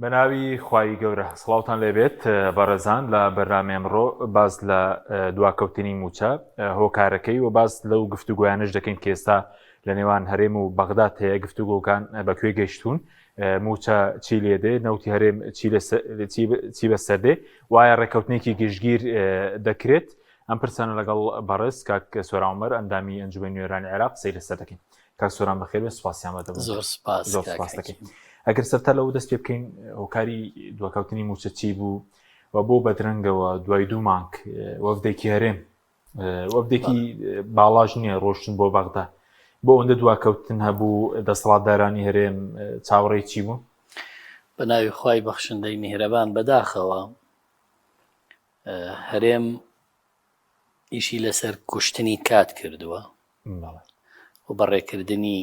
بەناوی خوای گەورە سڵاوتان لێبێت بەڕێزان لە بەرنامە ئەمڕۆ باز لە دواکەوتنی موچە هۆکارەکەی و باز لەو گفتوگویانش دەکەین کە ئێستا لە نێوان هەرێم و بەغداد هەیە گفتوگۆکان بەکوێ گەیشتون موچە چی لێدێ نەوتی هەرێم چی بەسەردێ وایە ڕێکەوتنێکی گشتگیر دەکرێت ئەم پرسانە لەگەڵ بەڕێز کاک سۆرانوەر ئەندامی ئەنجومەنی نوێرانی عێراق سەیر لەسەر دەکەین. کاک سۆران بەخێر بێت، سوپاسیان بەدەبن. زۆر سوپاس دەکەین. ئەگەر سەرتا لەو دەست پێ بکەین هۆکاری دواکەوتنی موچە چی بوو و بۆ بەدرەنگەوە دوای 2 مانگ وەفدێکی هەرێم وەفدێکی باڵاژ نییە ڕۆشتن بۆ بەغدا بۆ ئەوەندە دواکەوتن هەبوو دەسەڵاتدارانی هەرێم چاوەڕێی چی بوو؟ بە ناوی خوای بەخشندەی میهرەبان بەداخەوە هەرێم ئیشی لەسەر کوشتنی کات کردووە و بەڕێکردنی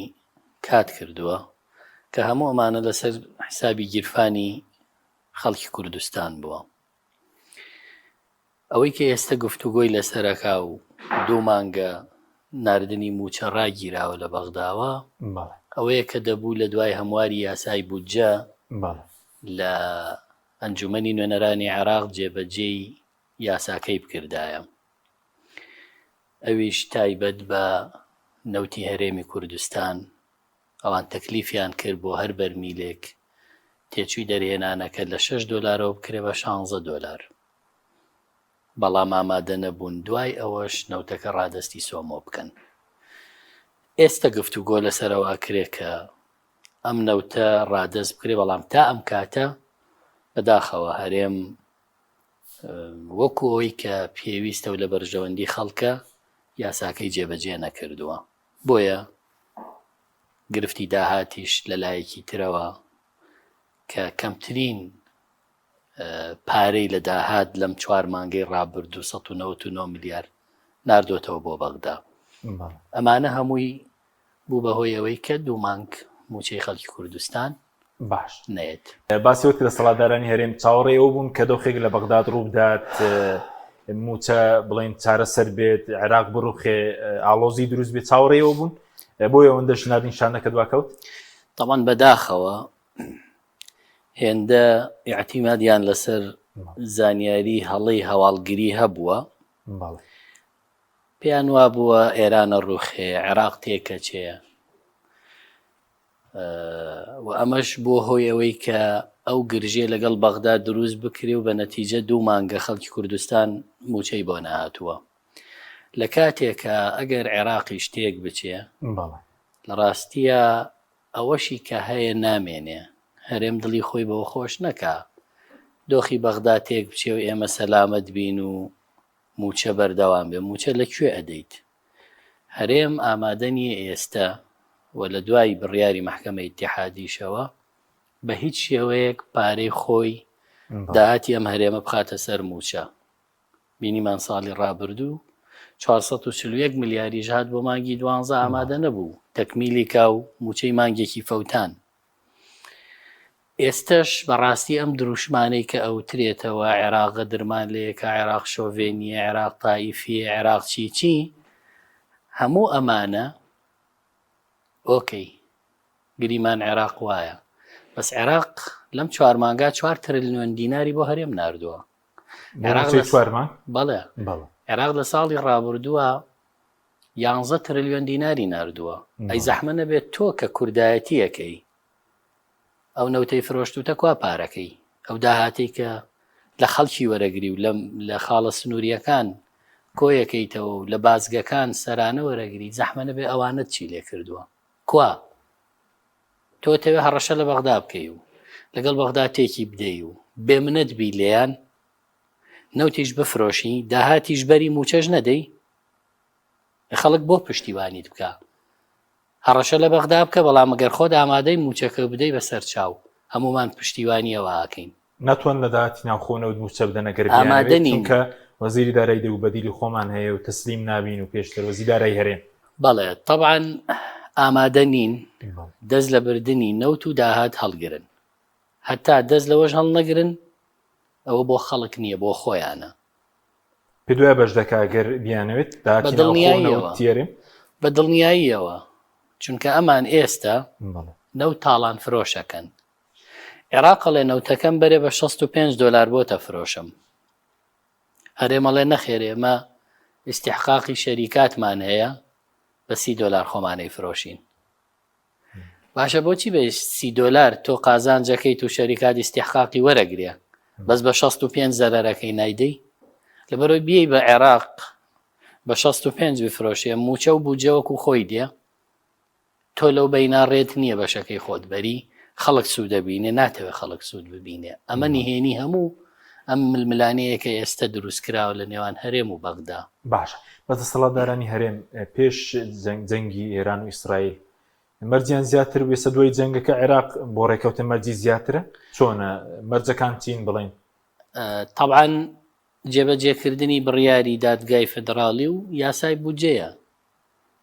کات کردووە کە هەموو ئەمانە لەسەر حسابی گیرفانی خەڵکی کوردستان بووە. ئەوەی کە ئێستا گفتوگۆی لەسەرەکا و 2 مانگە ناردنی موچە ڕاگیراوە لە بەغداوە ئەوەیە کە دەبوو لە دوای هەمواری یاسای بودجە لە ئەنجومەنی نوێنەرانی عێراق جێبەجێی یاساکەی بکردایە. ئەویش تایبەت بە نەوتی هەرێمی کوردستان ئەوان تەکلیفیان کرد بۆ هەر بەرمیلێک تێچووی دەرهێنانەکە لە $6 بکرێ بە $16. بەڵام ئامادە نەبوون دوای ئەوەش نەوتەکە ڕادستی سۆمۆ بکەن. ئێستا گفتوگۆ لەسەرەوە کرێ کە ئەم نەوتە ڕادست بکرێ، بەڵام تا ئەم کاتە بەداخەوە هەرێم وەکو ئەوەی کە پێویستە و لە بەرژەوەندی خەڵکە یاساکەی جێبەجێ نەکردووە. بۆیە گرفتی داهاتیش لەلایەکی ترەوە کە کەمترین پارەی لە داهات لەم 4 مانگەی ڕابرد 299 میلیارد ناردۆتەوە بۆ بەغدا. ئەمانە هەمووی بوو بەهۆی ئەوەی کە 2 مانگ موچەی خەڵکی کوردستان باش نێت. باسیەوە کە دەسەڵاتدارانی هەرێم چاوەڕێ ئەو بوون کە دۆخێک لە بەغداد ڕوو بدات موچە بڵێن چارەسەر بێت، عێراق بڕوخێ، ئاڵۆزی دروست بێت، چاوەڕێ ئەو بوون بۆیە ئەوەندەش نادنیشانەکە دواکەوت. تەمان بەداخەوە هێندە ئیعتیمادیان لەسەر زانیاری هەڵەی هەواڵگیری هەبووە، پێیان وا بووە ئێرانە ڕوخێ، عێراق تێکەچێ، و ئەمەش بۆ هۆی ئەوەی کە ئەو گرژێ لەگەڵ بەغدا دروست بکرێ و بە نەتیجە 2 مانگە خەڵکی کوردستان موچەی بۆ نەهاتووە. لە کاتێکە ئەگەر عێراقی شتێک بچێ لە ڕاستیە ئەوەشی کە هەیە نامێنێ، هەرێم دڵی خۆی بەوە خۆش نەکا دۆخی بەغدا تێک بچێ و ئێمە سەلامەت بین و موچە بەردەوام بێ. موچە لەکوێ ئەدەیت؟ هەرێم ئامادە نییە ئێستا و لە دوای بڕیاری مەحکەمەی ئیتیحادیشەوە بە هیچ شێوەیەک پارەی خۆی داهاتی ئەم هەرێمە بخاتە سەر موچە. بینیمان ساڵی ڕابردوو 431 میلیاریش هات بۆ مانگی 12 ئامادە نەبوو تەکمیلی کا و موچەی مانگێکی فەوتان. ئێستش بەڕاستی ئەم دروشمانەی کە ئەوترێتەوە عێراق درمان لەیەکە، عێراق شۆڤێنیە، عێراق تایفیە، عێراق چی هەموو ئەمانە ئۆکەی گریمان عێراق وایە، بەس عێراق لەم 4 مانگا 4 تریلیۆن دیناری بۆ هەرێم ناردووە. بەڵێ عێراق لە ساڵی ڕابردووە 11 تریلیۆن دیناری ناردووە. ئەی زەحمە نەبێت تۆ کە کوردایەتیەکەی ئەو نەوتەی فرۆشتوتە کوا پارەکەی، ئەو داهاتی کە لە خەڵکی وەرەگری و لە خاڵە سنووریەکان کۆیەکەیتەوە و لە بازگەکان سەرانە وەرەگری، زەحمە نەبێ ئەوانت چی لێ کردووە؟ کوا تۆ تەوێ هەڕەشە لە بەغدا بکەی و لەگەڵ بەغدا تێکی بدەی و بێمنەت بی لێیان نەوتیش بفرۆشی، داهاتیش بەری موچەش نەدەی، خەڵک بۆ پشتیوانیت بکە هەڕەشە لە بەغدا بکە، بەڵام ئەگەر خۆت ئامادەی موچەکە بدەی بەسەر چاو هەمومان پشتیوانیەوە ئاکەین. ناتوان لە داهاتی ناوخۆنەوە موچە بدەنە گەربیانەوێت چونکە وەزیری دارایی دە و بەدیلی خۆمان هەیە و تەسلیم نابین و پێشتر وەزیری دارایی هەرێم. بەڵێ طبعاً ئامادە نین دەست لە بردننی نەوت و داهات هەڵگرن، هەتا دەست لەوەش هەڵ نەگرن ئەوە بۆ خەڵک نییە، بۆ خۆیانە. پێ دوای بەش دەکا گەر بیانەوێت بە دڵنیاییەوە، چونکە ئەمان ئێستا نەوت تاڵان فرۆشەکەن. عێراقڵێ نەوتەکەم بەرێ بە 65 دلار بۆ تەفرۆشم. هەرێمەڵێ نەخێرێ ئێمە ئیستیحقاقی شەریکاتمان هەیە بە 30 دلار خۆمانەی فرۆشین. باشە بۆچی بە 30 دلار تۆ قازانجەکەیت و شەریکات ئیستیحقاقی وەرەگرێ بەس بە 65 زەرەرەکەی نایدەی؟ لەبەرەوەی بیەی بە عێراق بە 65 بفرۆشێ موچە و بوجەوەکو خۆی دێ تۆ لەو بەینا ڕێت نییە بەشەکەی خۆت بەری خەڵک سوود دەبینێ ناتەوێت خەڵک سوود ببینێ. ئەمە نهێنی هەموو ئەم ململانەیە کە ئێستا دروست کراوە لە نێوان هەرێم و بەغدا. باشە بەدەسەڵاتدارانی هەرێم پێش جەنگی ئێران و ئیسرائیل مەرجیان زیاتر وێسە دوای جەنگەکە عێراق بۆ ڕێکەوتە مەرجی زیاترە چۆنە مەرجەکان چین بڵین؟ طبعاً جێبەجێکردنی بڕیاری دادگای فدراڵی و یاسای بودجەیە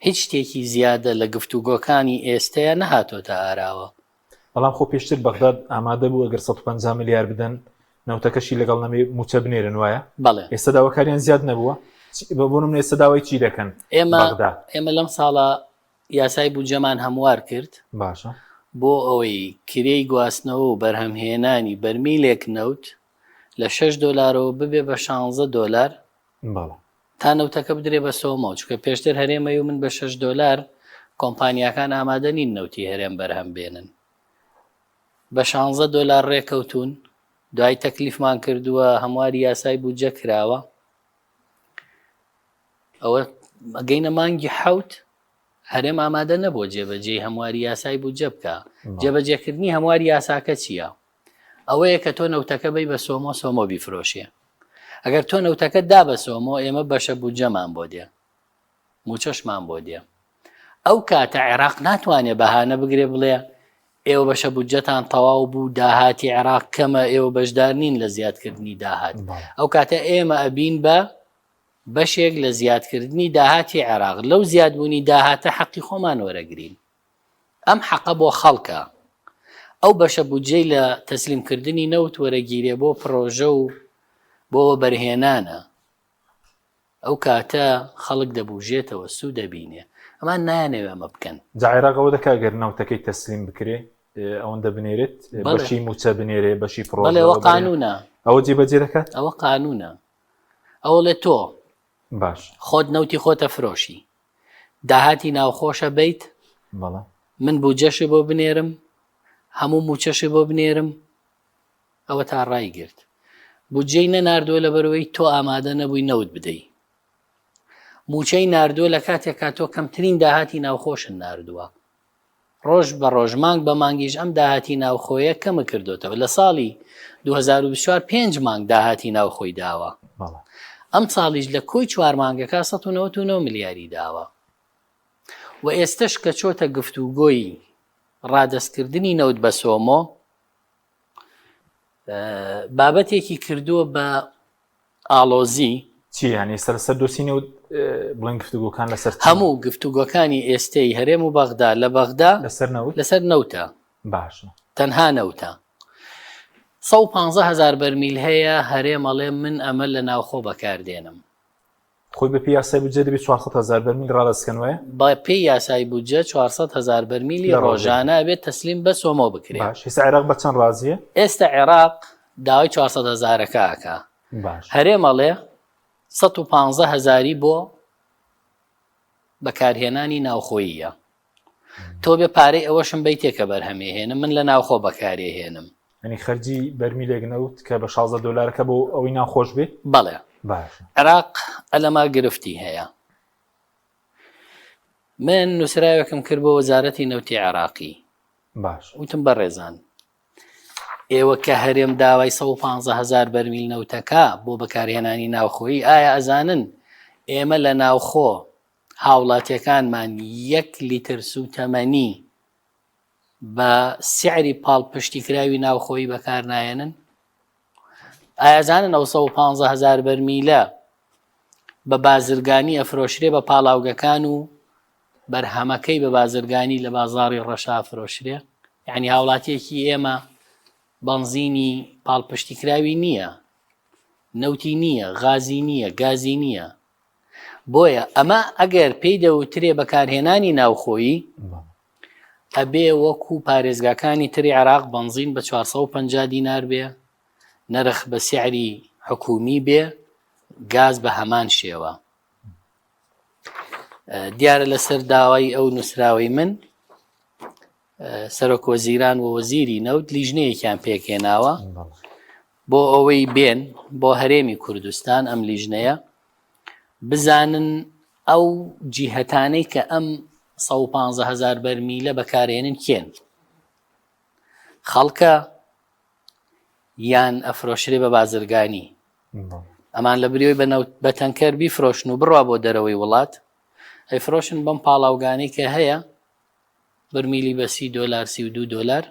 هیچ شتێکی زیادە لە گفتوگۆکانی ئێستەیە نەهاتۆتە ئاراوە. بەڵام خۆ پێشتر بەغداد ئامادە بوو ئەگەر 150 میلیار بدەن نەوتەکەشی لەگەڵ نەمێ موچە بنێرن وایە؟ بەڵێ ئێستا داواکاریان زیاد نەبووە بۆ نمونە ئێستا داوای چی دەکەن؟ ئێمە لەم ساڵە یاسای بودجەمان هەموار کرد باشە بۆ ئەوەی کرێی گواستنەوە و بەرهەمهێنانی بەرمیلێک نەوت لە 6 دلارەوە ببێ بە 16 دلار تا نەوتەکە بدرێ بە سۆمەوە چکە پێشتر هەرێمە و من بە 6 دلار کۆمپانیاکان ئامادە نین نەوتی هەرێم بەرهەم بێنن بە 16 دلار ڕێکەوتون دوای تەکلیفمان کردووە هەمواری یاسای بودجە کراوە ئەوە گەینە مانگی حەوت هەرێم ئامادە نەبووە جێبەجێی هەمواری یاسای بودجە بکە. جێبەجێکردنی هەمواری یاساکە چییە؟ ئەوەیە کە تۆ نەوتەکە بی بە سۆمۆ بیفرۆشیە. ئەگەر تۆ نەوتەکە دا بە سۆمۆ ئێمە بەشە بودجەمان بۆ دێ موچەشمان بۆ دێ. ئەو کاتە عێراق ناتوانێت بەهانە بگرێ بڵێ ئێوە بەشە بودجەتان تەواو بوو داهاتی عێراق کەمە ئێوە بەشدار نین لە زیادکردنی داهات. ئەو کاتە ئێمە ئەبین بە بەشێک لە زیادکردنی داهاتی عێراق لەو زیادبوونی داهاتە حەقی خۆمان وەرەگرین. ئەم حەقە بۆ خەڵکە ئەو بەشە بودجەی لە تەسلیمکردنی نەوت وەرەگیرێ بۆ پرۆژە و بۆ بەرهێنانە ئەو کاتە خەڵک دەبوژێتەوە سوود دەبینێ. ئەمان نایانەوێ ئەمە بکەن. جا عێراقەوە دەکا گەر نەوتەکەی تەسلیم بکرێ ئەوەندە بنێرێت بەشی موچە بنێرێ بەشی پرۆژەوە قانونە ئەوە جێبەجێ دەکات ئەوە قانونە. ئەوە لێ تۆ باش خۆت نەوتی خۆتە فرۆشی داهاتی ناوخۆشە بیت من بودجەشی بۆ بنێرم هەموو موچەشی بۆ بنێرم ئەوە تا ڕای گرت بودجەی نەناردووە لە بەرەوەی تۆ ئامادە نەبووی نەوت بدەی. موچەی ناردووە لە کاتێکا تۆ کەمترین داهاتی ناوخۆشن ناردووە ڕۆژ بە ڕۆژ مانگ بە مانگیش ئەم داهاتی ناوخۆیە کەمە کردوتەوە. لە ساڵی 2024 5 مانگ داهاتی ناوخۆی داوە ئەم ساڵیش لە کۆی 4 مانگەکە 199 میلیاری داوە و ئێستش کە چۆتە گفتوگۆی ڕادەستکردنی نەوت بە سۆمۆ بابەتێکی کردووە بە ئاڵۆزی چی هەنی سەر دۆسینە و بڵێن گفتوگۆکان لەسەر هەموو گفتوگۆکانی ئێستەی هەرێم و بەغدا لە بەغدا لەسەر نەوتە باشە تەنها نەوتە 150,000 بەرمیل هەیە هەرێمەڵێ من ئەمە لە ناوخۆ بەکاردێنم خۆی بە پێی یاسای بودجە دەبێت 400,000 بەرمیل ڕادەستکەنوەیە بە پێی یاسای بودجە 400,000 بەرمیلی ڕۆژانە بێت تەسلیم بە سۆمۆ بکرێت. ئێستا عێراق بە چەند ڕازیە؟ ئێستا عێراق داوای 400,000ەکە هەرێمەڵێ 115,000 بۆ بەکارهێنانی ناوخۆییە. تۆ بێ پارەی ئەوەشم بیتێکە بەرهەمێهێنم من لە ناوخۆ بەکارێهێنم ئەنی خەرجی بەرمیلێک نەوت کە بە 16 دلارەکە بۆ ئەوەی ناوخۆش بێت. بەڵێ عێراق ئەلەما گرفتی هەیە. من نووسراوێکم کرد بۆ وەزارەتی نەوتی عێراقی وتم بەڕێزان ئێوە کە هەرێم داوای 115,000 بەرمیل نەوتەکە بۆ بەکارهێنانی ناوخۆیی ئایا ئەزانن ئێمە لە ناوخۆ هاوڵاتیەکانمان 1 لیتر سوتەمەنی بە سعری پاڵپشتی کراوی ناوخۆیی بەکار نایەنن؟ ئایا زانن ئەو 115,000 بەرمیلە بە بازرگانی ئەفرۆشرێ بە پاڵاوگەکان و بەرهەمەکەی بە بازرگانی لە بازاڕی ڕەشا فرۆشرێ؟ یعنی هاوڵاتیەکی ئێمە بەنزینی پاڵپشتی کراوی نییە نەوتی نییە غازی نییە گازی نییە. بۆیە ئەمە ئەگەر پێی دەوترێ بەکارهێنانی ناوخۆیی ئەبێ وەکو پارێزگاکانی تری عێراق بنزین بە 450 دینار بێ، نرخ بە سیعری حکومی بێ، گاز بە هەمان شێوە. دیارە لەسەر داوای ئەو نووسراوی من سەرۆک وەزیران و وەزیری نەوت لیژنەیەکیان پێکهێناوە بۆ ئەوەی بێن بۆ هەرێمی کوردستان ئەم لیژنەیە بزانن ئەو جیهەتانەی کە ئەم 150,000 بەرمیلە بەکارێنن کێن، خەڵکە یان ئەفرۆشرێ بە بازرگانی. ئەمان لە بریۆی بە تەنکەر بیفرۆشن و بڕوا بۆ دەرەوەی وڵات، ئەیفرۆشن بەم پاڵاوگانەی کە هەیە بەرمیلی بە $30 $32،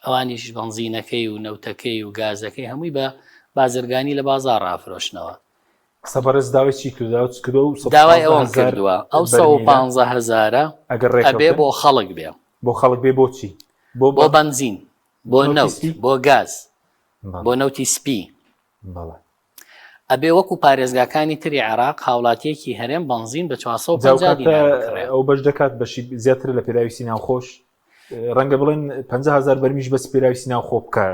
ئەوانیش بەنزینەکەی و نەوتەکەی و گازەکەی هەمووی بە بازرگانی لە بازار ڕافرۆشنەوە. سەبارەت داوای چی کردو؟ داوای ئەوم کردووە ئەو 150,000 ئەبێ بۆ خەڵک بێ. بۆ خەڵک بێ بۆچی؟ بۆ بەنزین، بۆ نەوت، بۆ گاز، بۆ نەوتی سپی. ئەبێ وەکو پارێزگاکانی تری عێراق هاوڵاتیەکی هەرێم بنزین بە 450 دینار بکڕێ. ئەو بەش دەکات بەشی زیاتر لە پێراویستی ناوخۆش، ڕەنگە بڵێن 50,000 بەرمیش بەس پێراویستی ناوخۆ بکە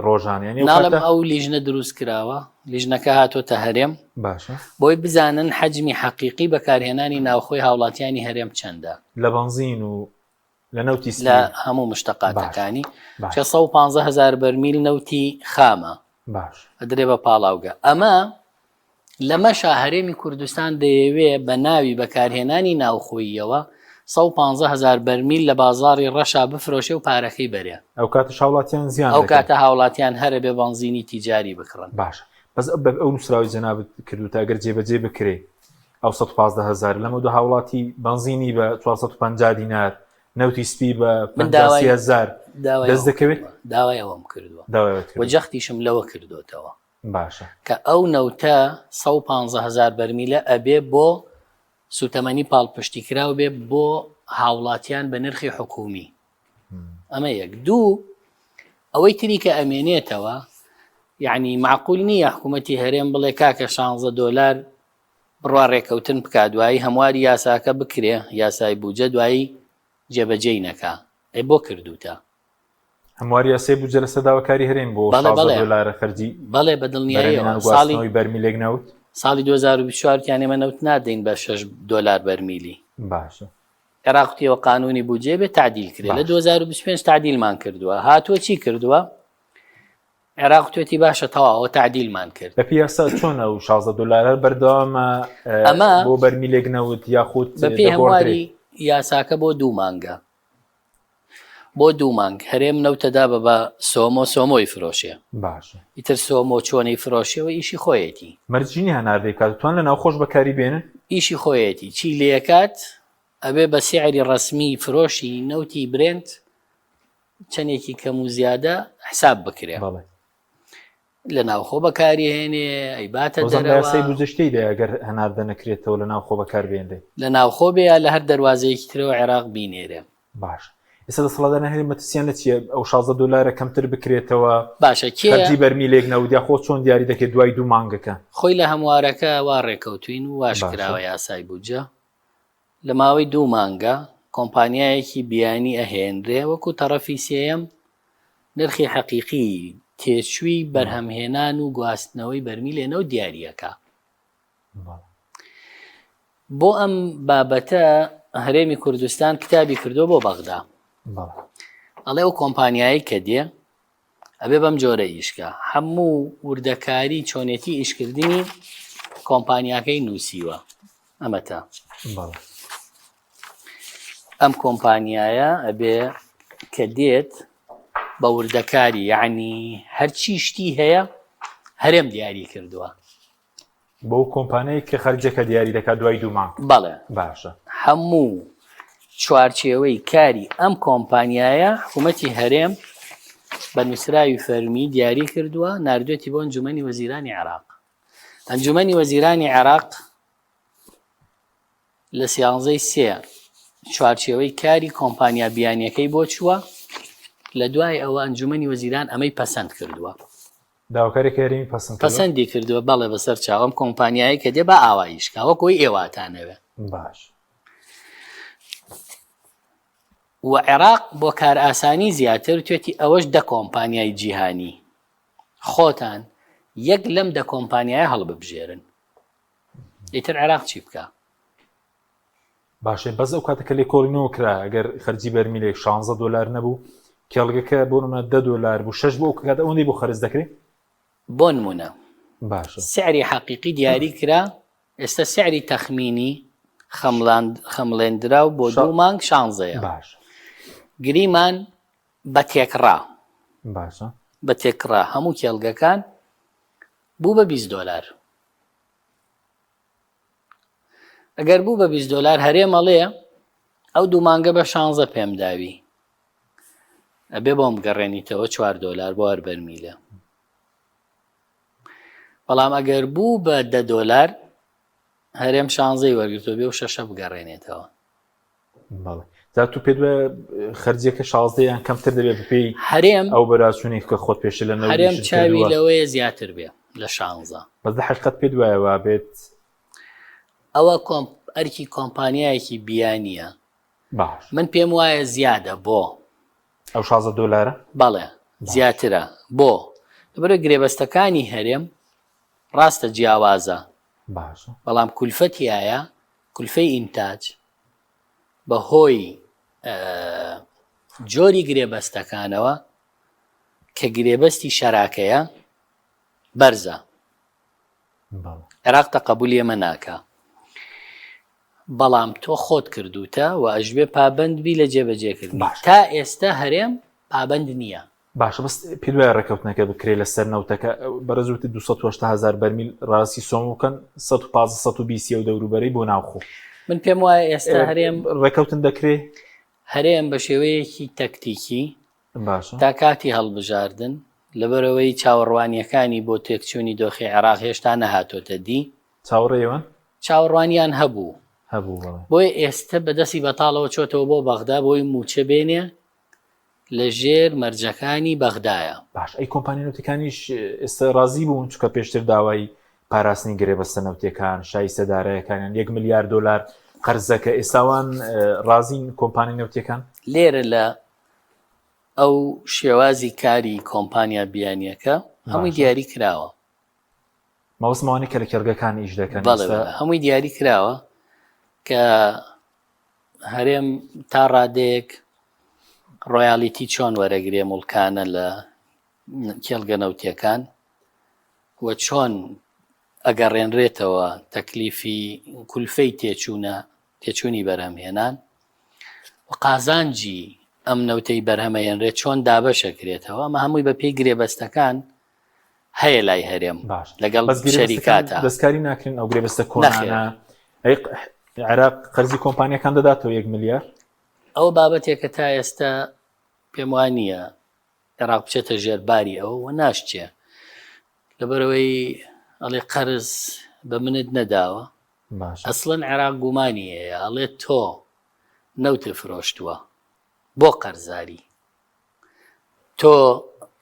ڕۆژانیان. ناڵم ئەو لیژنە دروست کراوە، لیژنەکە هاتۆتە هەرێم باشە بۆی بزانن حەجمی حەقیقی بەکارهێنانی ناوخۆی هاوڵاتیانی هەرێم چەندە لە بەنزین و لە نەوتی لە هەموو مشتەقاتەکانی. 150,000 بەرمیل نەوتی خامە باش ئەدرێ بە پاڵاوگە. ئەمە لەمەشا هەرێمی کوردستان دەیەوێ بە ناوی بەکارهێنانی ناوخۆییەوە 150,000 بەرمیل لە بازاڕی ڕەشا بفرۆشێ و پارەکەی بەرێ. ئەو کاتە هاوڵاتیان زیان ئەو کاتە هاوڵاتیان هەرە بێ بەنزینی تیجاری بکڕن. باش بەس ئەو نووسراوی جەنابەت کردو تا ئەگەر جێبەجێ بکرێ ئەو 115,000 لەمە دو هاوڵاتی بەنزینی بە 450 دینار نەوتی سپی بە 50,000 دەست دەکەوێت. داوای ئەوەم کردووە وەجەختیشم لەوە کردوتەوە باشە کە ئەو نەوتە 150,000 بەرمیلە ئەبێ بۆ سوتەمەنی پاڵپشتی کراو بێ بۆ هاوڵاتیان بە نرخی حکومی. ئەمە یەک. دوو، ئەوەی تری کە ئەمێنێتەوە یعنی معقول نییە حکوومەتی هەرێم بڵێ کاکە $16 بڕوا ڕێکەوتن بکە دوایی هەمواری یاساکە بکرێ، یاسای بوجە دوایی جێبەجێی نەکا. ئەی بۆ کردوتە هەمواری یاسای بوجە لە سەداوەکاری هەرێم بۆ $16 خەرجی بەڵێ بەدڵنیاییەوە ساڵی بەرمیلێک نەوت ساڵی 2024 یانێمە نەوت نادەین بە $6 بەرمیلی. باشە عێراقیەوە قانونی بوجێ بێ تعدیل کرێ لە 2025 تعدیلمان کردووە. هاتووە چی کردووە؟ عێراق توێتی باشە تەواوە تعدیلمان کرد. لە پیاسە چۆن ئەو $16 بەردەوامە ئەمە بۆ بەرمیلێک نەوت یاخود بە پێی هەمواری یاساکە بۆ 2 مانگە بۆ 2 مانگ هەرێم نەوتەدا بە سۆمۆی فرۆشێ. باشە ئیتر سۆمۆ چۆنەی فرۆشیەوە ئیشی خۆیەتی مەرجینی هەناردەی کات توان لە ناوخۆش بەکاری بێنن ئیشی خۆیەتی چی لێکات ئەبێ بە سیعری ڕسمی فرۆشی نەوتی برێنت چەندێکی کەم و زیادە حساب بکرێ لە ناوخۆ بەکاری هێنێ ئەیباتە دەرەوە بوجەشتەی دە ئەگەر هەناردە نەکرێتەوە لە ناوخۆ بەکار بێنێ لە ناوخۆ بێ لە هەر دەواازەیەکی ترەوە عێراق بینێرێ. باش ئێستا دەسەڵاتداران هەرێم مەترسیان لە چیە ئەو $16 کەمتر بکرێتەوە باشە کێجی بەرمیلێک نەودیا خۆ چۆن دیاری دەکەێت دوای 2 مانگەکە خۆی لە هەموارەکە وا ڕێکەوتوین و واش کراوە یاسای بوجە لە ماوەی 2 مانگە کۆمپانیایەکی بیانی ئەهێنرێ وەکو تەڕەفی سێەم نرخی حەقیقی تێچووی بەرهەمهێنان و گواستنەوەی بەرمیلێنەوە دیاریەکە. بۆ ئەم بابەتە هەرێمی کوردستان کتابی کردو بۆ بەغدا ئەڵێ ئەو کۆمپانیایی کە دێ ئەبێ بەم جۆرە ئیشکە هەموو وردەکاری چۆنێتی ئیشکردنی کۆمپانیاکەی نووسیوە. ئەمەتە ئەم کۆمپانیایە ئەبێ کە دێت بە وردەکاری یعنی هەرچی شتی هەیە هەرێم دیاری کردووە بۆ کۆمپانیای کە خەرجەکە دیاری دەکات دوای 2 مانگ. بەڵێ باشە هەموو چوارچێوەی کاری ئەم کۆمپانیایە حکوومەتی هەرێم بە نووسراوی فەرمی دیاری کردووە ناردوێتی بۆ ئەنجومەنی وەزیرانی عێراق. ئەنجومەنی وەزیرانی عێراق لە 13 چوارچێوەی کاری کۆمپانیا بیانیەکەی بۆ چووە لە دوای ئەوە ئەنجومەنی وەزیران ئەمەی پەسەند کردووە داواکارێکی هەرێمی پەسەندی کردووە. بەڵێ بەسەر چاوەم کۆمپانیایی کە دێ بە ئاواییشکاوە کۆی ئێواتانەوێ. باش و عێراق بۆ کار ئاسانی زیاتر توێتی ئەوەش دە کۆمپانیای جیهانی خۆتان یەک لەم دە کۆمپانیایە هەڵببژێرن ئیتر عێراق چی بکە؟ باشێ بەس ئەو کاتەکە لێ کۆڵینەوە کرا ئەگەر خەرجی بەرمیلێک 16 دلار نەبوو کێڵگەکە بۆ نمونە 10 دلار بوو 6 بۆ ئەو کات ئەوەندەی بۆ خەرج دەکرێت بۆ نمونە باشە سعری حەقیقی دیاری کرا ئێستا سعری تەخمینی خەمڵێنرا و بۆ 2 مانگ 16ەیە باش گریمان بە تێکڕا باشە بە تێکڕا هەموو کێڵگەکان بوو بە 20 دلار ئەگەر بوو بە 20 دلار هەرێمەڵێ ئەو 2 مانگە بە 16 پێم داوی ئەبێ بۆم گەڕێنیتەوە 4 دلار بۆ هەر بەرمیلە بەڵام ئەگەر بوو بە 10 دلار هەرێم 16 وەرگرتەوە بێ و 6 بگەڕێنێتەوە بەڵێ جا تو پێ خەرجیەکە 16یان کەمتر دەبێت بپێی هەرێم ئەو بەرازچوونی کە خۆت پێش لە هەرێم چاوی لەوەیە زیاتر بێ لە 16 بەس لە حقیقەت پێ دوایەوە بێت ئەوە ئەرکی کۆمپانیایەکی بیانیە باش من پێم وایە زیادە بۆ ئەو 16 دلارە بەڵێ زیاترە بۆ لەبەرە گرێبەستەکانی هەرێم ڕاستە جیاوازە باشە بەڵام کولفەتیایە کولفەی ئینتاج بە هۆی جۆری گرێبەستەکانەوە کە گرێبەستی شەراکەیە بەرزە عێراق تەقەبولی ئێمە ناکە بەڵام تۆ خۆت کردوتە و ئەژبێ پابندبی لە جێبەجێکردنی تا ئێستا هەرێم پابند نییە باشە بەس پێ دوای ڕێکەوتنەکە بکرێ لەسەر نەوتەکە بەرەزوتی 280,000 بەرمیل ڕاستی سۆموکەن 120 دەوروبەرەی بۆ ناوخۆ من پێم وایە ئێستا هەرێم ڕێکەوتن دەکرێ هەرێم بە شێوەیەکی تەکتیکی باشە تا کاتی هەڵبژاردن لەبەرەوەی چاوەڕوانیەکانی بۆ تێکچوونی دۆخی عێراق هێشتا نەهاتۆتە دی چاوەڕێوان چاوەڕوانیان هەبوو هەبوو بۆی ئێستا بەدەستی بەتاڵەوە چۆتەوە بۆ بەغدا بۆی موچە بێنێ لە ژێر مەرجەکانی بەغدایە باش ئەی کۆمپانی نەوتەکانیش ئێستا ڕازی بوون چکە پێشتر داوای پاراستنی گرێبەستە نەوتەکان شای سەدارەیەکانیان 1 میلیارد دلار قەرزەکە ئێستاوان ڕازین کۆمپانی نەوتەکان لێرە لە ئەو شێوازی کاری کۆمپانیا بیانیەکە هەمووی دیاری کراوە مەوەسمەوانی کە لە کێڵگەکان ئیش دەکەن هەمووی دیاری کراوە کە هەرێم تا ڕادەیەک ڕۆیالیتی چۆن وەرەگرێ مڵکانە لە کێڵگە نەوتیەکان و چۆن ئەگەڕێنرێتەوە تەکلیفی کولفەی تێچوونی بەرهەمهێنان و قازانجی ئەم نەوتەی بەرهەمەهێنرێت چۆن دابەشەکرێتەوە ئەمە هەمووی بە پێی گرێبەستەکان هەیە لای هەرێم لەگەڵ شەریکاتە دەستکاری ناکرین ئەو گرێبەستە کۆنانە عێراق قەرزی کۆمپانیەکان دەداتەوە 1 میلیارد ئەو بابەتێکە تا ئێستا پێم وانە عێراق بچێتە ژێرباری ئەوە و ناشچێ لەبەرەوەی ئەڵێ قەرز بە منت نەداوە ئەسڵەن عێراق گومانی هەیە ئەڵێ تۆ نەوتە فرۆشتووە بۆ قەرزاری تۆ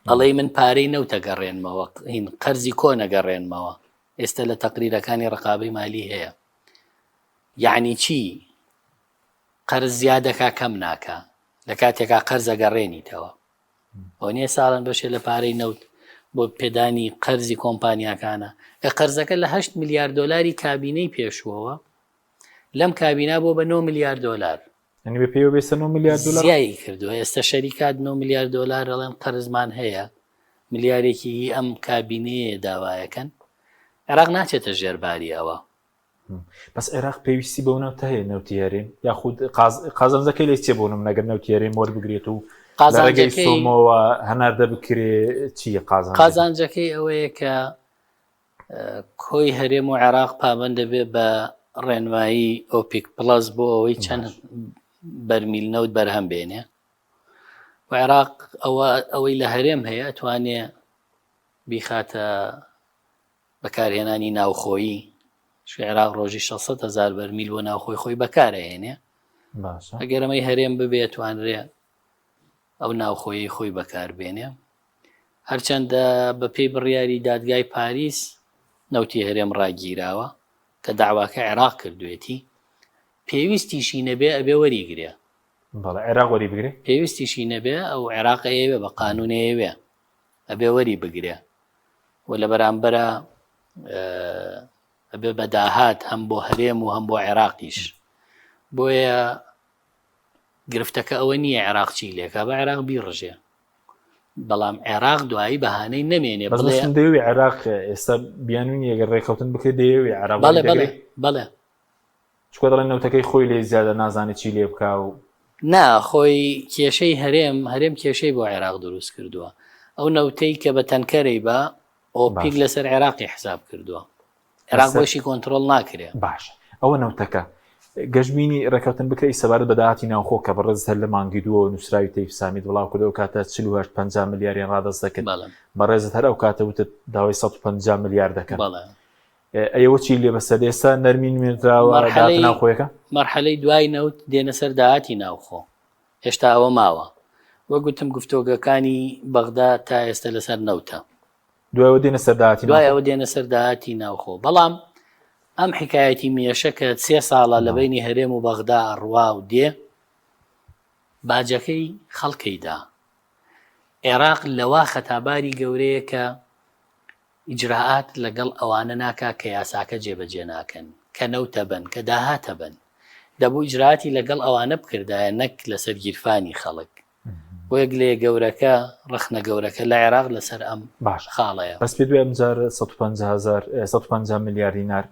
ئەڵێ من پارەی نەوتە گەڕێنمەوە هین قەرزی کۆ نەگەڕێنمەوە ئێستا لە تەقریرەکانی ڕقابەی مالی هەیە یعنی چی قەرز زیادەکە کەم ناکە لە کاتێکا قەرزە گەڕێنیتەوە ئەو نییە ساڵن بەشێ لە پارەی نەوت بۆ پێدانی قەرزی کۆمپانیاکانە قەرزەکە لە 8 میلیارد دلاری کابینەی پێشووەوە لەم کابینا بۆ بە 9 میلیارد دلار بە پێوە بێسە 9 میلیارد دلار زیایی کردووە ئێستا شەریکات 9 میلیارد دلار ئەڵێن قەرزمان هەیە ملیارێکی ئەم کابینەیە داوایەکەن عێراق ناچێتە ژێرباری ئەوە بەس عێراق پێویستی بەو نەوتە هەیە نەوتیارین یاخود قازانجەکەی لێ چێ بۆنم نەگەر نەوتیارین وەربگرێت و لەڕێگەی سۆمەوە هەناردە بکرێ چیە قازانجەکەی ئەوەیە کە کۆی هەرێم و عێراق پابند دەبێ بە ڕێنمایی ئۆپیک پڵەس بۆ ئەوەی چەند بەرمیل نەوت بەرهەم بێنێ و عێراق ئەوەی لە هەرێم هەیە ئەتوانێ بیخاتە بەکارهێنانی ناوخۆیی عێراق ڕۆژی 600,000 بەرمیل بۆ ناوخۆی خۆی بەکارهێنێ ئەگەر ئەمەی هەرێم ببێت توانرێ ئەو ناوخۆیی خۆی بەکاربێنێ هەرچەندە بە پێی بڕیاری دادگای پاریس نەوتی هەرێم ڕاگیراوە کە داواکە عێراق کردوێتی پێویستیشی نەبێ ئەبێ وەریگرێ بەڵێ عێراق وەری بگرێ پێویستیشی نەبێ ئەو عێراق ئێوێ بە قانونەیەوێ ئەبێ وەری بگرێ و لە بەرامبەرە ئەبێ بەداهات هەم بۆ هەرێم و هەم بۆ عێراقیش بۆیە گرفتەکە ئەوە نییە عێراق چی لێکە بە عێراق بیڕژێ بەڵام عێراق دوایی بەهانەی نەمێنێ بڵێ دەیەوێ عێراق ئێستا بیانوی ئەگەر ڕێکەوتن بکرێت دەیەوێ عێراق بەڵێ چکە دەڵێن نەوتەکەی خۆی لێ زیادە نازانێت چی لێ بکا و نا خۆی کێشەی هەرێم کێشەی بۆ عێراق دروست کردووە ئەو نەوتەی کە بە تەنکەرەی بە ئۆپیک لەسەر عێراقی حساب کردووە عێراق بۆشی کۆنتترۆل ناکرێ باش ئەوە نەوتەکە گەشتبینی ڕێکەوتن بکەی سەبارەت بە داهاتی ناوخۆ کە بەڕێز هەر لە مانگی دووە نووسراوی تەیف سامیت وڵاو کردەوە کاتە 48 ملیاریان ڕادەست دەکرد بەڕێزت هەر ئەو کاتە وتت داوای 150 ملیار دەکەن ئەوە چی لێ بەسەر ئێستا نەرمین مێنراوە ناوخۆیەکە مەرحەلەی دوای نەوت دێنە سەر داهاتی ناوخۆ هێشتا ئەوە ماوە وەگوتم گفتۆگەکانی بەغدا تا ئێستا لەسەر نەوتە دوایەوە دێنە سەر داهاتی دوای ئەوە دێنە سەر داهاتی ناوخۆ بەڵام ئەم حکایەتی مێشەکە 3 ساڵە لە بینی هەرێم و بەغدا ڕوا و دێ باجەکەی خەڵکەیدا عێراق لەوا خەتاباری گەورەیە کە ئیجراعات لەگەڵ ئەوانە ناکا کە یاساکە جێبەجێ ناکەن کە نەوتە بن کە داهاتە بن دەبوو ئیجراعاتی لەگەڵ ئەوانە بکردایە نەک لەسەر گیرفانی خەڵک بۆ یەک لێ گەورەکە ڕخنە گەورەکە لە عێراق لەسەر ئەم باش خاڵەیە بەس پێ دوێ ئەمجار 150 میلیار دینار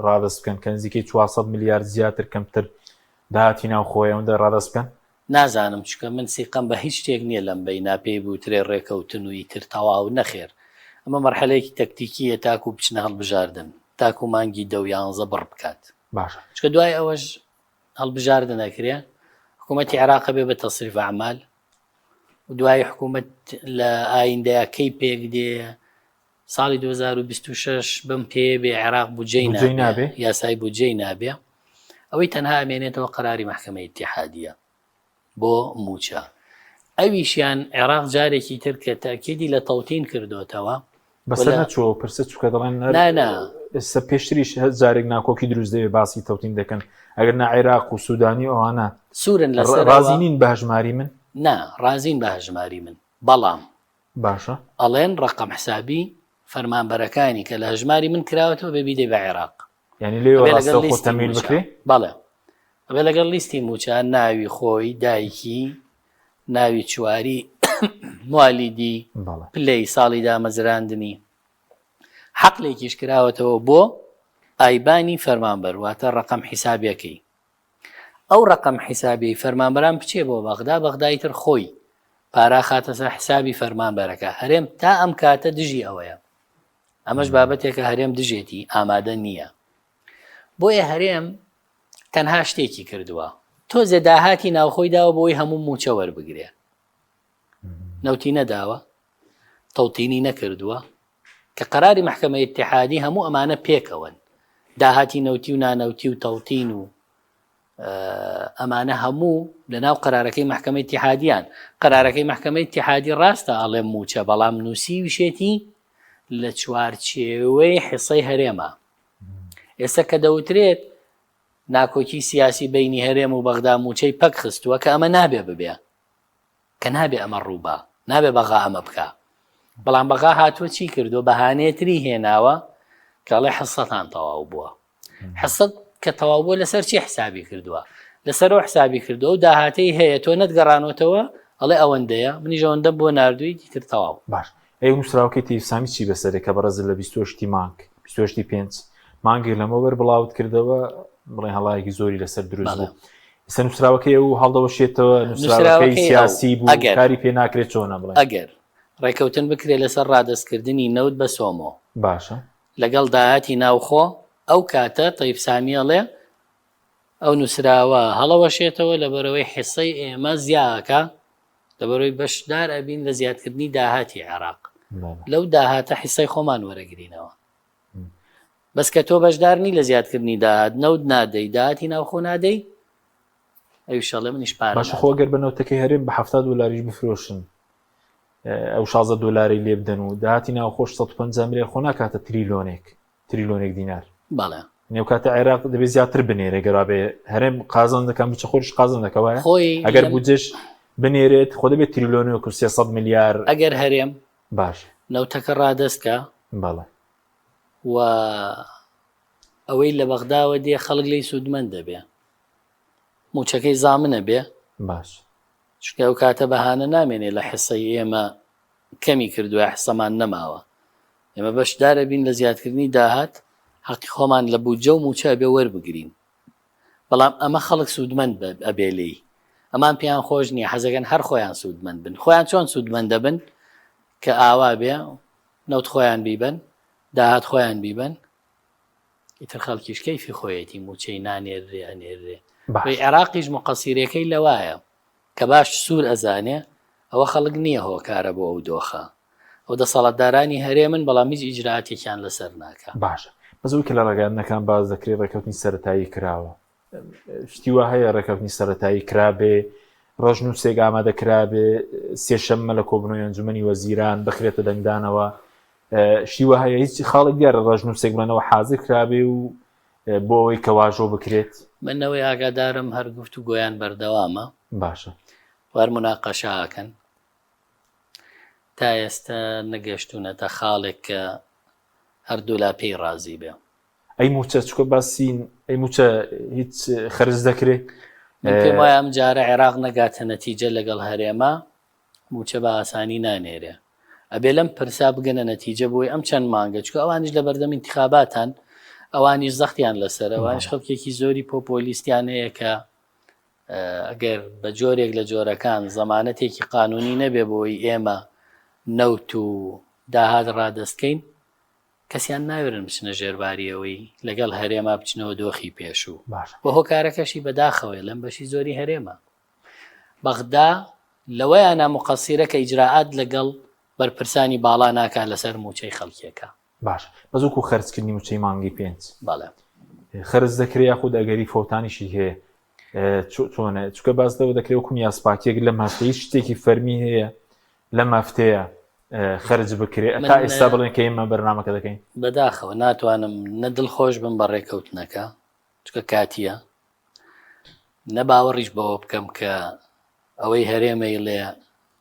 ڕادەست بکەن کە نزیکەی 400 میلیارد زیاتر کەمتر داهاتی ناوخۆیەوەندە ڕادەست بکەن نازانم چکە من سیقەم بە هیچ شتێک نییە لەم بەینا پێی بووترێ ڕێکەوتن و ئیتر تەواو نەخێر ئەمە مەرحەلەیەکی تەکتیکیە تاکو بچنە هەڵبژاردن تاکو مانگی 10 بڕ بکات باشە چکە دوای ئەوەش هەڵبژاردن نەکرێ حکوومەتی عێراق بێ بە تەصریف ئەعمال و دوای حکوومەت لە ئایندەیە کەی پێک دێ ساڵی 2026 بم پێ بێ عێراق بودجەی نابێ یاسای بودجەی نابێ ئەوەی تەنها ئەمێنێتەوە قەراری مەحکەمەی ئیتیحادیە بۆ موچە ئەویشیان عێراق جارێکی تر کە تاکیدی لە تەوتین کردوتەوە بەسەر نەچووە پرسە چووکە دەڵێن ئێستا پێشتریش جارێک ناکۆکی دروست دەوێت باسی تەوتین دەکەن ئەگەر نا عێراق و سوودانی ئەوانە سوورن لەسەر ڕازینین بە هەژماری من نا ڕازین بە هەژماری من بەڵام باشە ئەڵێن ڕقم حسابی فەرمانبەرەکانی کە لە هەژماری من کراوەتەوە ببیدەی بە عێراق یعنی لێوە ڕاستە خۆ تەمین بکرێ بەڵێ ئەبێ لەگەڵ لیستی موچە ناوی خۆی دایکی ناوی چواری موالیدی پلەی ساڵی دامەزراندنی حەقلێکیش کراوەتەوە بۆ ئایبانی فەرمانبەر واتە ڕقم حیسابیەکەی ئەو ڕقم حیسابی فەرمانبەران بچێ بۆ بەغدای تر خۆی پارا خاتە سەر حسابی فەرمانبەرەکە هەرێم تا ئەم کاتە دژی ئەوەیە ئەمەش بابەتێکە هەرێم دژێتی ئامادە نییە بۆیە هەرێم تەنها شتێکی کردووە تۆزێ داهاتی ناوخۆی داوە بۆی هەموو موچە وەربگرێ نەوتی نەداوە تەوتینی نەکردووە کە قەراری مەحکەمەی ئیتیحادی هەموو ئەمانە پێکەوەن داهاتی نەوتی و نانەوتی و تەوتین و ئەمانە هەموو لە ناو قەرارەکەی مەحکەمەی ئیتیحادیان قەرارەکەی مەحکەمەی ئیتیحادی ڕاستە ئەڵێم موچە بەڵام نووسی وشێتی لە چوارچێوەی حیسەی هەرێمە ئێستا کە دەوترێت ناکۆکی سیاسی بینی هەرێم و بەغدا موچەی پەک خستووە کە ئەمە نابێ ببێ کە نابێ ئەمە ڕووبا نابێ بەغا ئەمە بکە بەڵام بەغا هاتووە چی کردو بەهانێتری هێناوە کەڵێ حسەتان تەواو بووە حسەت کە تەواو بووە لەسەر چی حسابی کردووە لەسەرەوە حسابی کردو و داهاتەی هەیە تۆ نەتگەڕانەوەتەوە ئەڵێ ئەوەندەیە منی ژەوەندە بۆ نردووی دیتر تەواو باش ئەی نووسراوەکەی تیفسامی چی بەسەرێک کە بەڕێز لە 28 مانگ 28 5 مانگی لەمەوەەر بڵاوت کردەوە بڵێ هەڵایەکی زۆری لەسەر دروست بوو ئێستا نووسراوەکەی و هەڵدەوەشێتەوە نووسراوەکەی سیاسی بوو کاری پێ ناکرێت چۆنە بڵێ ئەگەر ڕێکەوتن بکرێت لەسەر ڕادەستکردنی نەوت بە سۆمۆ باشە لەگەڵ داهاتی ناوخۆ ئەو کاتە تەیفسامیەڵێ ئەو نووسراوە هەڵەوەشێتەوە لەبەرەوەی حیسەی ئێمە زیاکە لەبەرەوەی بەشدار ئەبین لە زیادکردنی داهاتی عێراق لەو داهاتە حیسەی خۆمان وەرەگرینەوە بەس کە تۆ بەشدارنی لە زیادکردنی داهات نەوت نادەی داهاتی ناوخۆ نادەی ئەوی شەڵێ منیش پارە باشە خۆ گەر بنەوتەکەی هەرێم بە 70 دلاریش بفرۆشن ئەو 16 دلاری لێ بدەن و داهاتی ناوخۆ 150 میلیۆن خۆ ناکاتە تریلۆنێک دینار بەڵێ نێو کاتە عێراق دەبێت زیاتر بنێرێ گەرابێ هەرێم قازان دەکەم بچە خۆش قازان دەکەوایە خۆی ئەگەر بودجێش بنێرێت خۆ دەبێت تریلیۆن و 300 میلیار ئەگەر هەرێم باش نەوتەکە ڕادەستکە بەڵێ و ئەوەی لە بەغداوە دێ خەڵک لی سوودمەند دەبێ موچەکەی زامنە بێ باش چکە ئەو کاتە بەهانە نامێنێ لە حسەی ئێمە کەمی کردووە حسەمان نەماوە ئێمە بەشدارە بین لە زیادکردنی داهات حەقی خۆمان لە بودجە و موچە بێ وەربگرین بەڵام ئەمە خەڵک سوودمەند ئەبێلەی ئەمان پێیان خۆش نییە حەزەکەن هەر خۆیان سوودمەند بن خۆیان چۆن سوودمەند دەبن کە ئاوا بێ نەوت خۆیان بیبن داهات خۆیان بیبن ئیتر خەڵکیش کەیفی خۆیەتی موچەی نانێرێ ئەنێرێ عێراقیش مقەسیرەکەی لەوایە کە باش سوور ئەزانێ ئەوە خەڵک نییە هۆکارە بۆ ئەو دۆخە ئەو دەسەڵاتدارانی هەرێ من بەڵام هیچ ئیجراتێکیان لەسەر ناکە باشە بەزەوی کە لە ڕێگەیاندنەکان باز دەکرێت ڕێکەوتنی سەرەتایی کراوە شتی وا هەیە ڕێکەوتنی سەرەتایی کرابێ ڕۆژنووسێک ئامادەکرابێ سێشەممە لە کۆبنەوەی ئەنجومەنی وەزیران بخرێتە دەنگدانەوە شتی وا هەیە هیچ خاڵێک دیارە ڕۆژنووسێک بڵێنەوە حازر کرابێ و بۆ ئەوەی کە واژۆ بکرێت منەوەی ئاگادارم هەر گفت و گۆیان بەردەوامە باشە وار مناقەشاکەن تا ئێستا نەگەشتونەتە خاڵێک کە هەردوو لا پێی ڕازی بێ ئەی موچە چکۆ باسین ئەی موچە هیچ خەرج دەکرێت پێم وایە ئەم جارە عێراق نەگاتە نەتیجە لەگەڵ هەرێما موچە بە ئاسانی نانێرێ ئەبێ لەم پرسا بگەنە نەتیجە بۆی ئەم چەند مانگە چکە ئەوانیش لە بەردەم انتخاباتان ئەوانیش زەختیان لەسەر ئەوانش خەڵکێکی زۆری پۆپۆلیستیان هەیە کە ئەگەر بە جۆرێک لە جۆرەکان زەمانەتێکی قانونی نەبێ بۆی ئێمە نەوت و داهات ڕادەستکەین کەسیان ناوێرن بچنە ژێرباریەوەی لەگەڵ هەرێما بچنەوە دۆخی پێشوو بۆ هۆکارەکەشی بەداخەوەی لەم بەشی زۆری هەرێمە بەغدا لەوەیانە مقەسیرە کە ئیجراعات لەگەڵ بەرپرسانی باڵا ناکا لەسەر موچەی خەڵکیەکە باش بەزووکو خەرجکردنی موچەی مانگی پێنج بەڵێ خەرج دەکرێت خود ئەگەری فۆتانیشی هەیە چۆنە چکە باز لەوە دەکرێت وەکو یاسپاکێک لە مافتەی شتێکی فەرمی هەیە لە مافتەیە خەرج بکرێت تا ئێستا بڵێن کە ئێمە بەرنامەکە دەکەین بەداخەوە ناتوانم نە دڵخۆش بم بە ڕێکەوتنەکە چکە کاتیە نە باوەڕیش بەوە بکەم کە ئەوەی هەرێمەی لێ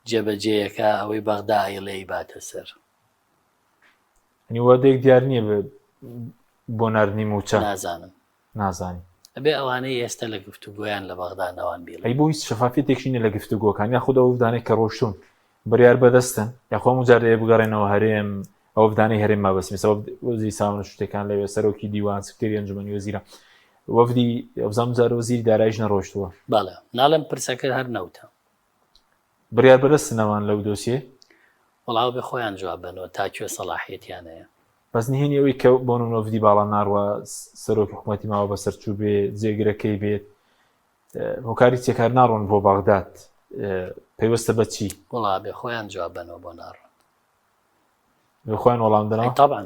جێبەجێیەکە ئەوەی بەغدا ئەیڵێی باتە سەر وادەیەک دیار نییە بۆ ناردنی موچە نازانی ئەبێ ئەوانەی ئێستا لە گفتوگۆیان لە بەغدانەوان بێ ئەی بۆ هیچ شەفافیتێکی نیە لە گفتوگۆکان یا خودە ئەودانێک کە ڕۆشتون بڕیار بەدەستن یاخۆ جارەیە بگەڕێنەوە هەرێم ئەو بدانەی هەرێم مابەسمی سەبەب وەزیری سامانە شتەکان لەوێ سەرۆکی دیوان سکرتێری ئەنجومەنی وەزیرە وەفدی ئەوزام جارە وەزیری داراییش نەڕۆشتووە بەڵێ ناڵم پرسەکە هەر نەوتە بڕیار بەدەستنەوان لەو دۆسیێ وەڵاو بێ خۆیان جواب بنەوە تا کوێ سەڵاحیەتیان هەیە بەس نهێنی ئەوەی کە بۆ نوڤدی باڵا ناڕوە سەرۆکی حکوومەتی ماوە بەسەرچوو بێ جێگرەکەی بێت هۆکاری چێکار ناڕۆن بۆ بەغداد پێوەستە بە چی؟ وڵا بێ خۆیان جواب بنەوە بۆ ناڕۆن خۆیان وەڵام دەنەوە طبعاً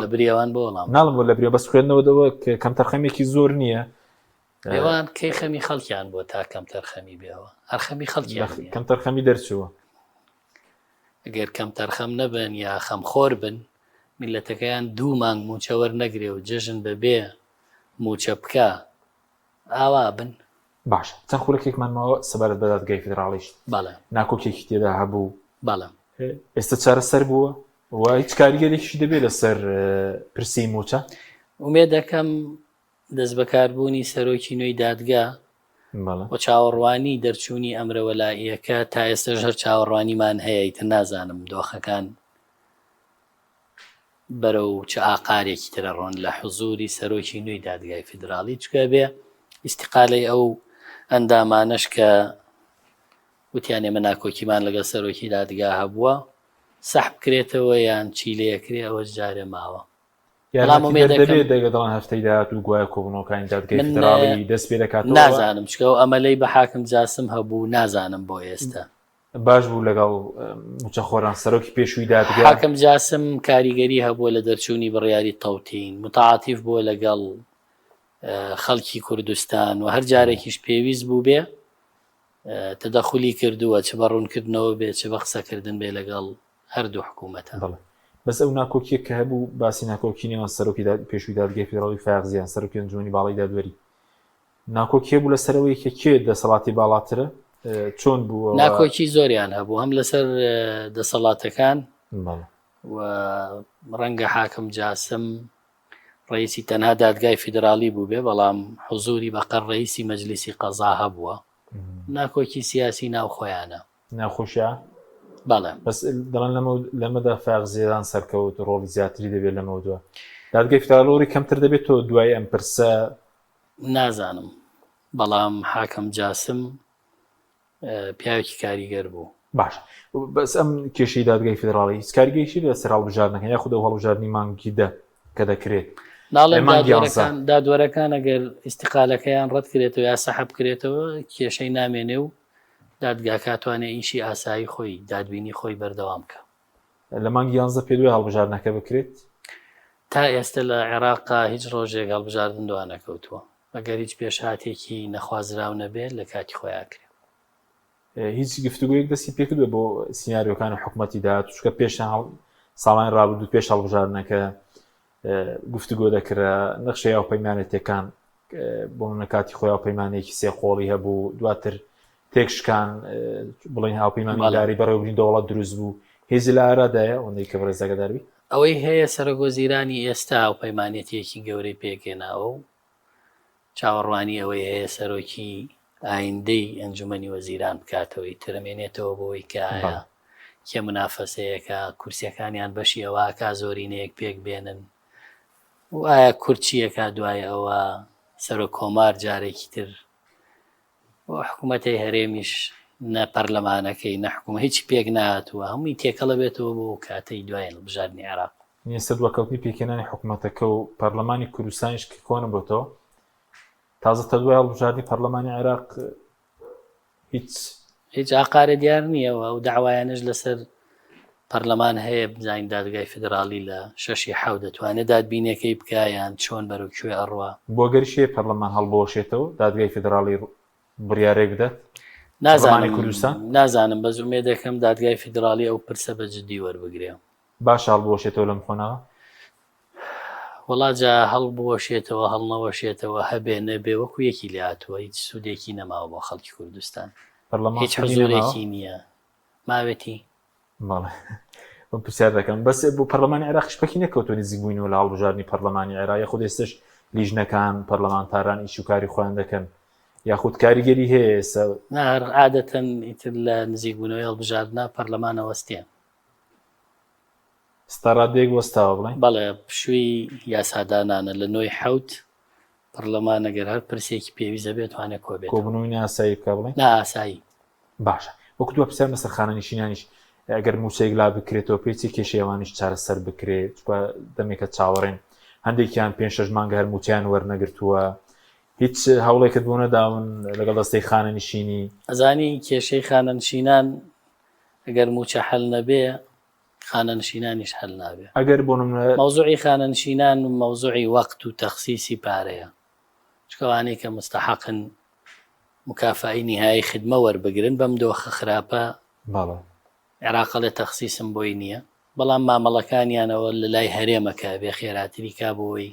لە بریەوان بۆ وەڵام ناڵم بۆ لە بریە بەس خوێندنەوەدەوە کە کەم تەرخەمێکی زۆر نییە ئێوان کەی خەمی خەڵکیان بۆ تا کەم تەرخەمی بێەوە هەر خەمی خەڵکیان کەم تەرخەمی دەرچووە ئەگەر کەم تەرخەم نەبن یا خەمخۆر بن میلەتەکەیان دوو مانگ موچە وەرنەگرێ و جژن بەبێ موچە بکە ئاوا بن باشە چەند خولەکێکمان ماوە سەبارەت بە دادگای فیدراڵیش بەڵێ ناکۆکێکی تێدا هەبوو بەڵێ ئێستا چارەسەر بووە و هیچ کاریگەرێکی دەبێت لەسەر پرسی موچە ومێ دەکەم دەست بەکاربوونی سەرۆکی نوێی دادگا و چاوەڕوانی دەرچوونی ئەمرە وەلاییەکە تا ئێستاش هەر چاوەڕوانیمان هەیە ئیتر نازانم دۆخەکان بەرەو چه ئاقارێکی ترە ڕۆن لە حوزوری سەرۆکی نوێی دادگای فیدراڵی چکە بێ ئیستیقالەی ئەو ئەندامانش کە وتیانێ من ناکۆکیمان لەگەڵ سەرۆکی دادگا هەبووە سەحب کرێتەوە یان چی لێکرێ ئەوە جارێ ماوە دەڵان هەفتەی داهات و گوایە کۆبنەوەکانی دادگای فیدراڵی دەست پێ دەکاتەوە نازانم چکە ئەو ئەمەلەی بە حاکم جاسم هەبوو نازانم بۆ ئێستا باش بوو لەگەڵ موچە خۆران سەرۆکی پێشووی دادگا حاکم جاسم کاریگەری هەبووە لە دەرچوونی بڕیاری تەوتین متعاتیف بووە لەگەڵ خەڵکی کوردستان و هەر جارێکیش پێویست بوو بێ تەدەخولی کردووە چ بە ڕوونکردنەوە بێت چ بە قسەکردن بێ لەگەڵ هەردوو حکوومەتە. بەس ئەو ناکۆکیە کە هەبوو باسی ناکۆکینەوە سەرۆکی پێشووی دادگای فیدراڵی فایقزیان سەرۆکی ئەنجومەنی باڵای دادوەری ناکۆکیە بوو لەسەرەوەی کە کێ دەسەڵاتی باڵاترە چۆن بوو ناکۆکی زۆریان هەبوو هەم لەسەر دەسەڵاتەکان و ڕەنگە حاکم جاسم ڕئیسی تەنها دادگای فیدراڵی بوو بێ بەڵام حوزوری بەقەر ڕئیسی مەجلیسی قەزا هەبووە ناکۆکی سیاسی ناوخۆیانە ناخۆشیە بەڵێ بەس دەڵێن لەمەدا فایقزیێدان سەرکەوت ڕۆڵی زیاتری دەبێت لەمە دووە دادگای فیدراڵی کەمتر دەبێت تۆ دوای ئەم پرسە نازانم بەڵام حاکم جاسم پیاوێکی کاریگەر بوو باش بەس ئەم کێشەی دادگای فیدراڵی هیچ کاریگەیشی لە سەر هەڵبژاردنەکە یاخود ئەو هەڵبژاردننی مانگی کە دەکرێت ناڵێن دادوەرەکان ئەگەر ئیستیقالەکەیان ڕەت کرێتەوە یا سەحەب کرێتەوە کێشەی نامێنێ و دادگا کاتوانێت ئیشی ئاسایی خۆی دادبینی خۆی بەردەوام بکە لە مانگی 11 پێ دوای هەڵبژاردنەکە بکرێت تا ئێستا لە عێراقا هیچ ڕۆژێک هەڵبژاردن دووان نەکەوتووە ئەگەر هیچ پێشهاتێکی نەخوازراو نەبێت لە کاتی خۆیان کرێ هیچ گفتوگویەک دەستی پێکردووە بۆ سیناریۆکانی حکوومەتی داهات چکە پێش ساڵانی ڕابردوو پێش هەڵبژاردنەکە گفتوگۆ دەکرا نەخشەی هاوپەیمانێتەکان بۆ نەکاتی خۆی هاوپەیمانێکی سێقۆڵی هەبوو دواتر تێکشکان بڵین هاوپەیمانی داری بەڕێوەبرین دەوڵەت دروست بوو هێزی لە ئارادایە ئەوەندەی کە بەڕێزەکە دەربی ئەوەی هەیە سەرۆگۆزیرانی ئێستا هاوپەیمانێتیەکی گەورەی پێکێناوە و چاوەڕوانی ئەوەی هەیە سەرۆکی ئایندەی ئەنجومەنی وەزیران بکاتەوەی ترمێنێتەوە بۆەوەی کە ئایا کێ منافەسەیەکە کورسیەکانیان بەشی ئەوەکە زۆرینەیەک پێک بێنن و ئایا کورچیەکە دوای ئەوە سەرۆک کۆمار جارێکی تر حکوومەتی هەرێمیش نە پەرلەمانەکەی نەحکومە هیچ پێک نهاتووە هەمووی تێکەڵە بێتەوە بۆ کاتەی دوایە بژاردننی عێراق نیێستا دووەکەوتنی پێکێنانی حکوومەتەکە و پەرلەمانی کوردستانیش کە کۆنە بۆتەوە تازە تا دوای هەڵبژاردننی پەرلەمانی عێراق هیچ ئاقارە دیار نییەوە و داوایانش لەسەر پەرلەمان هەیە بزانین دادگای فیدراڵی لە 6 دەتوانێت دادبینەکەی بکایان چۆن بەرەوکوێ ئەڕوا بۆ گەریشەیە پەرلەمان هەڵبۆشێتەوە دادگای فیدراڵی بڕیارێک بدات نازانم بە زومێ دەکەم دادگای فیدراڵی ئەو پرسە بە جددی وەربگرێ باش هەڵبۆشێتەوە لەم خۆناوە وڵاجا هەڵبوەشێتەوە هەڵنەوەشێتەوە هەبێ نەبێ وەکو یەکی لاتوە هیچ سوودێکی نەماوە بۆ خەڵکی کوردستان هیچ حزورێکی نییە ماوێتی پرسیار دەکەم بەس بۆ پەرلەمانی عێراق شپەکی نەکەوتۆ نزیک بووینەوە لە هەڵبژاردننی پەرلەمانی عێراق خود ئێستش لیژنەکان پەرلەمانتاران ئیش و کاری خۆیان دەکەن یاخود کاریگەری هەیە ئێستا هەر عادەتەن ئیتر لە نزیکبوونەوەی هەڵبژاردنە پەرلەمانە وەستیان ستارادێک وەستاوە بڵێن بەڵێ پشووی یاسادانانە لە 9 پەرلەمان ئەگەر هەر پرسێکی پێویستە بێت توانێت کۆ بێت کۆبوونەوەی ئاسایی بکە بڵێن ئاسایی باشە وەکو دووە پرسیار لەسەر خانەنشینانیش ئەگەر موچەیەک لا بکرێتەوە پێچی کێشەیەوانیش چارەسەر بکرێت دەمێکە چاوەڕێن هەندێکیان 5-6 مانگە هەر موچیان وەرنەگرتووە هیچ هەوڵێکت بۆ نەداون لەگەڵ دەستەی خانەنشینی ئەزانی کێشەی خانەنشینان ئەگەر موچە حەل نەبێ خانەنشینانیش هەل نابێ ئەگەر بۆ مەوزوعی خانەنشینان و مەوزوعی وەقت و تەخسیسی پارەیە چکەوانەی کە مستحقن مکافئی نهایی خدمە وەربگرن بەم دۆخە خراپە عێراق لە تەخسیسم بۆی نییە بەڵام مامەڵەکانیانەوە لە لای هەرێمەکە بێ خێراتری کا بۆی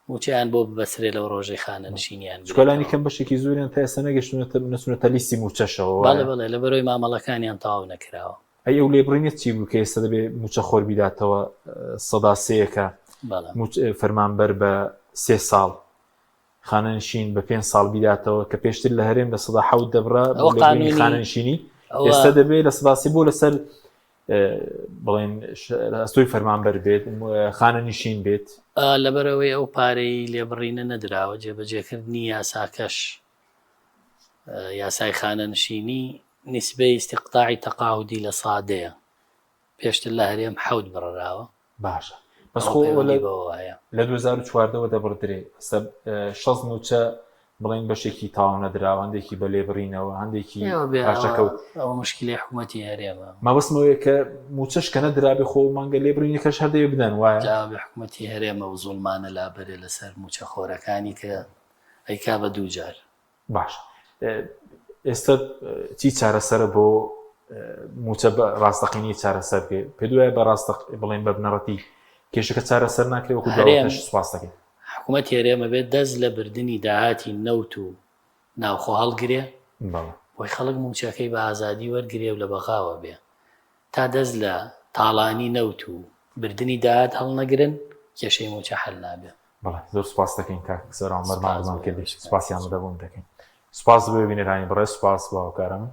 موچیان بۆ ببەسرێ لەو ڕۆژەی خانەنشینیان شکۆلانی کەم بەشێکی زۆریان تا ئێستا نەگەشتونەتە لیستی موچەشەوە بەڵێ لە بەرۆی مامەڵەکانیان تەواو نەکراوە ئەی ئەو لێبڕینێت چی بوو کە ئێستا دەبێ موچە خۆر بیداتەوە سەدا سەیەکە فەرمانبەر بە 3 ساڵ خانەنشین بە 5 ساڵ بیداتەوە کە پێشتر لە هەرێم لە سەدا 7 دەبڕە خانەنشینی ئێستا دەبێت لە سەداسی بۆ لەسەر بڵێن ئەستۆی فەرمانبەر بێت خانەنشین بێت لەبەرەوەی ئەو پارەی لێبڕینە نەدراوە جێبەجێکردنی یاساکەش یاسای خانەنشینی نسبەی استیقطاعی تەقاعودی لە سادەیە پێشتر لە هەرێم 7 بڕراوە باشە بەس خۆ لە 2014ەوە دەبڕدرێ 6 موچە بڵین بەشێکی تاوا نەدراوە هەندێکی بە لێبڕینەوە هەندێکی پاشەکەوت ئەوە مشکلی حکوومەتی هەرێمە مەبەستمەوەیە کە موچەش کە نەدرابێ خۆ مانگە لێبڕینەکەش هەردەوێ بدەن وایە حکوومەتی هەرێمە و زوڵمانە لابەرێ لەسەر موچە خۆرەکانی کە ئەیکا بە 2 جار باش ئێستا چی چارەسەرە بۆ موچە ڕاستەقینی چارەسەر بکەێت پێ دوایە بە بڵێن بە بنەڕەتی کێشەکە چارەسەر ناکرێت وەکو داواتش سوپاس دەکەین. حکوومەت هێرێمە بێت دەست لە بردننی داهاتی نەوت و ناوخۆ هەڵگرێ بۆی خەڵک موچەکەی بە ئازادی وەرگێ و لە بەغاوە بێ تا دەست لە تاڵانی نەوت و بردننی داهات هەڵ نەگرن کێشەی موچە حل نابێ. زۆر سپاس دەکەین کاکسەر ئەمەرمان کردی سپاسیان دەبوون دەکەین. سپاس ببینێرانی بڕێ سپاس باوکارم.